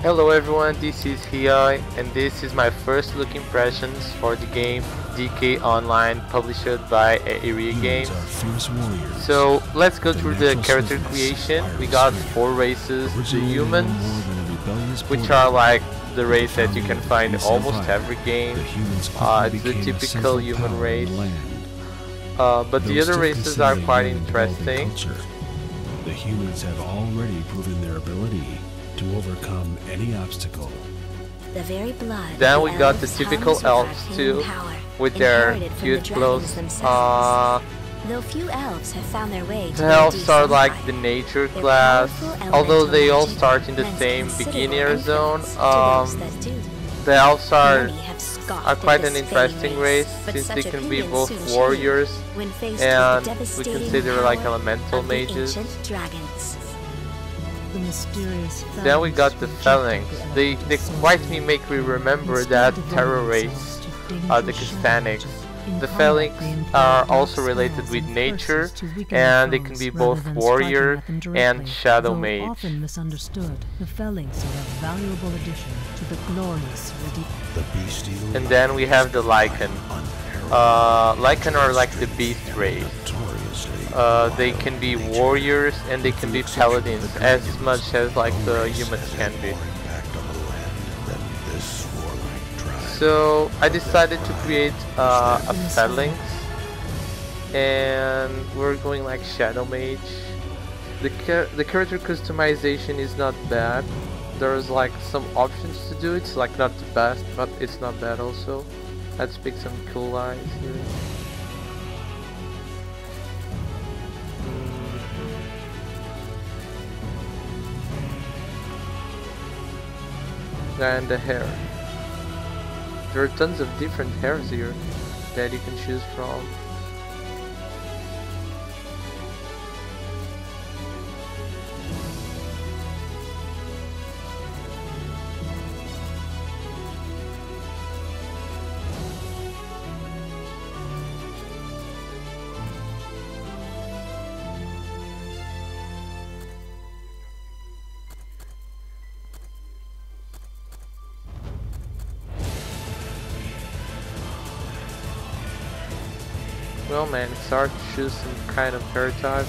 Hello everyone, this is Hiai, and this is my first look impressions for the game DK Online, published by Area Games. So let's go through the character creation. We got 4 races: the humans, which are like the race that you can find in almost every game. It's the typical human race, but the other races are quite interesting. The humans have already proven their ability to overcome any obstacle. The very blood Then we got the typical elves too, with their cute clothes. Though few elves have found their way to The elves are like the nature class, although they all start in the same beginner zone. The elves are quite an interesting race, since they can be both warriors and we consider like elemental mages. Then we got the Phalanx. They quite make me remember that terror race, the Castanics. The Phalanx are also related with nature, and they can be both warrior and shadow mage. Often misunderstood, the Phalanx are a valuable addition to the glorious And then we have the Lycan. Lycan are like the beast race. They can be warriors and they can be paladins, as much as like the humans can be. So I decided to create a Phalanx, and we're going like Shadow Mage. The character customization is not bad. There's like some options to do. It's like not the best, but it's not bad also. Let's pick some cool eyes here. And the hair. There are tons of different hairs here that you can choose from. Well man, it's hard to choose some kind of hair type.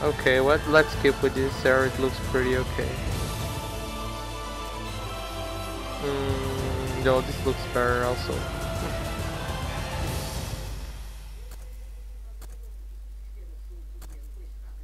Okay, let's keep with this hair, it looks pretty okay. No, this looks better also.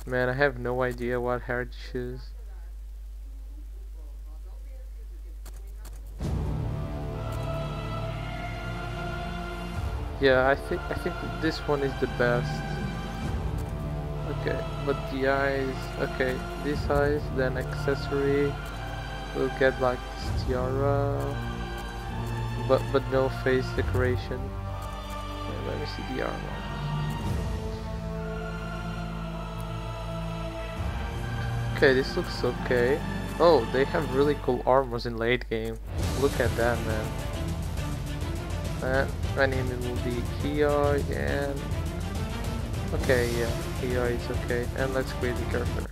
Man, I have no idea what hair to choose. Yeah, I think that this one is the best. Okay, but the eyes, okay, this eyes, then accessory, we'll get like this tiara, but no face decoration. Okay, let me see the armor. Okay, this looks okay. Oh, they have really cool armors in late game. Look at that, man. My name will be Kioi, and okay, yeah, Kioi is okay. And let's create the character.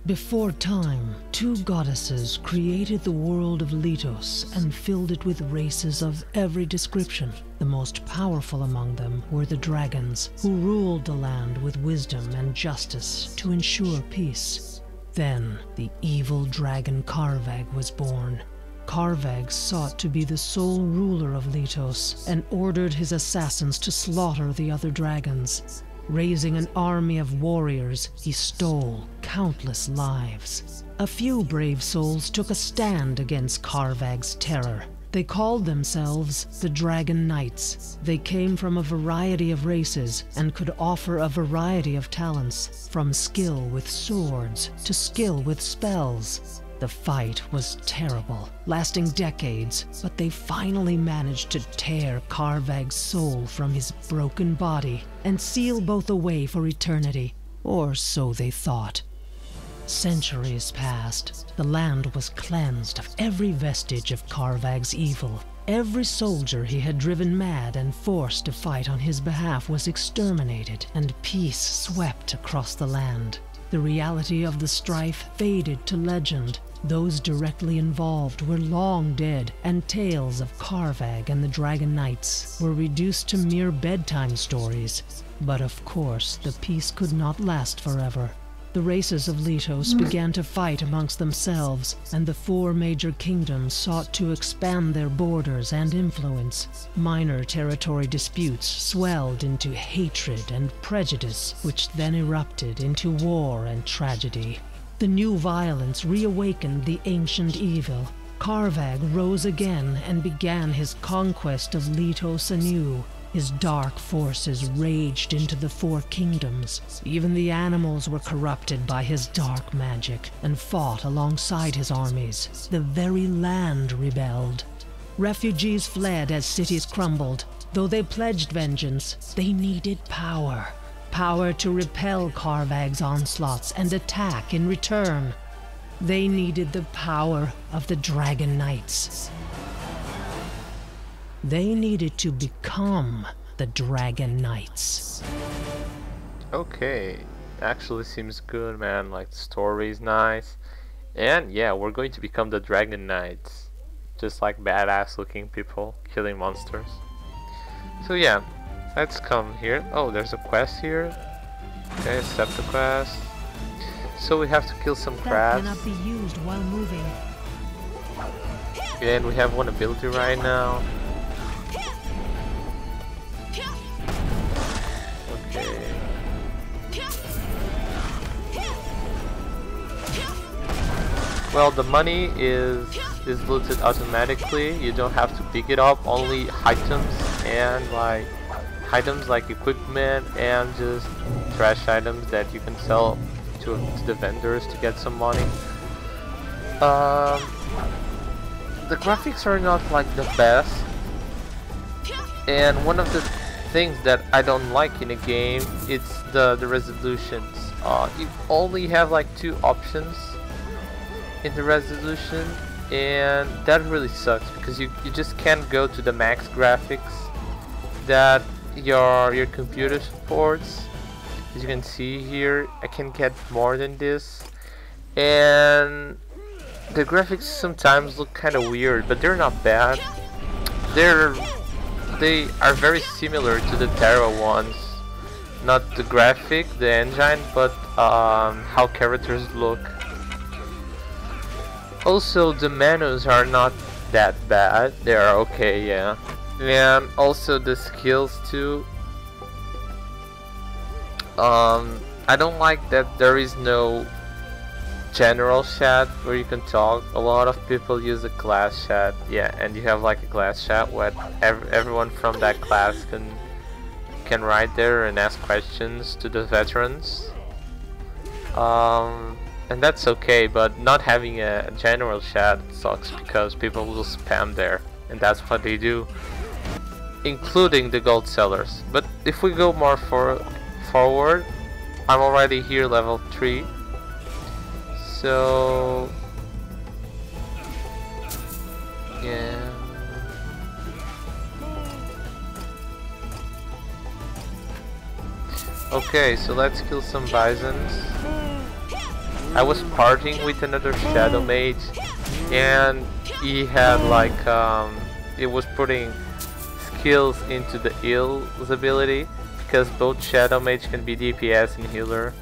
Before time, 2 goddesses created the world of Litos and filled it with races of every description. The most powerful among them were the dragons, who ruled the land with wisdom and justice to ensure peace. Then, the evil dragon Karvag was born. Karvag sought to be the sole ruler of Litos and ordered his assassins to slaughter the other dragons. Raising an army of warriors, he stole countless lives. A few brave souls took a stand against Karvag's terror. They called themselves the Dragon Knights. They came from a variety of races and could offer a variety of talents, from skill with swords to skill with spells. The fight was terrible, lasting decades, but they finally managed to tear Karvag's soul from his broken body and seal both away for eternity, or so they thought. Centuries passed. The land was cleansed of every vestige of Karvag's evil. Every soldier he had driven mad and forced to fight on his behalf was exterminated, and peace swept across the land. The reality of the strife faded to legend. Those directly involved were long dead, and tales of Karvag and the Dragon Knights were reduced to mere bedtime stories. But of course, the peace could not last forever. The races of Litos began to fight amongst themselves, and the 4 major kingdoms sought to expand their borders and influence. Minor territory disputes swelled into hatred and prejudice, which then erupted into war and tragedy. The new violence reawakened the ancient evil. Karvag rose again and began his conquest of Litos anew. His dark forces raged into the 4 kingdoms. Even the animals were corrupted by his dark magic and fought alongside his armies. The very land rebelled. Refugees fled as cities crumbled. Though they pledged vengeance, they needed power. Power to repel Karvag's onslaughts and attack in return. They needed the power of the Dragon Knights. They needed to become the Dragon Knights. Okay, actually seems good, man. Like, the story is nice. And yeah, we're going to become the Dragon Knights. Just like badass looking people killing monsters. So yeah, let's come here. Oh, there's a quest here. Okay, accept the quest. So we have to kill some crabs. That cannot be used while moving. And we have one ability right now. Okay. Well, the money is looted automatically. You don't have to pick it up. Only items and like equipment and just trash items that you can sell to the vendors to get some money. The graphics are not like the best, and one of the things that I don't like in a game, it's the resolutions. You only have like 2 options in the resolution, and that really sucks because you just can't go to the max graphics that your computer supports. As you can see here, I can get more than this, and the graphics sometimes look kind of weird, but they're not bad. They are very similar to the Terra ones. Not the graphic, the engine, but how characters look. Also, the menus are not that bad. They are okay, yeah. And also the skills too. I don't like that there is no general chat where you can talk. A lot of people use a class chat, yeah, and you have like a class chat where everyone from that class can write there and ask questions to the veterans. And that's okay, but not having a general chat sucks because people will spam there, and that's what they do, including the gold sellers. But if we go more forward, I'm already here level 3. So yeah, okay, so let's kill some bisons. I was partying with another Shadow Mage, and he had like it was putting skills into the heal's ability, because both Shadow Mage can be DPS and healer.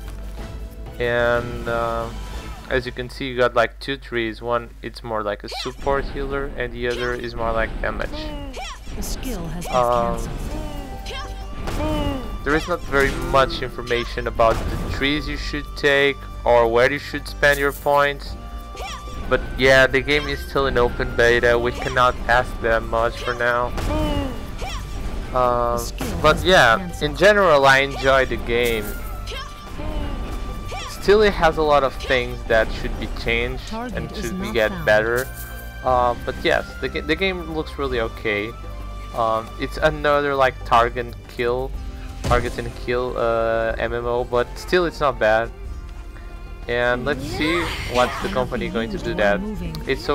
And as you can see, you got like 2 trees. One, it's more like a support healer, and the other is more like damage. The skill has been There is not very much information about the trees you should take or where you should spend your points. But yeah, the game is still in open beta. We cannot ask that much for now. But yeah, in general, I enjoy the game. Still, it has a lot of things that should be changed and should be get better. But yes, the game looks really okay. It's another like target and kill MMO, but still it's not bad. And let's see what's the company going to do that. It's so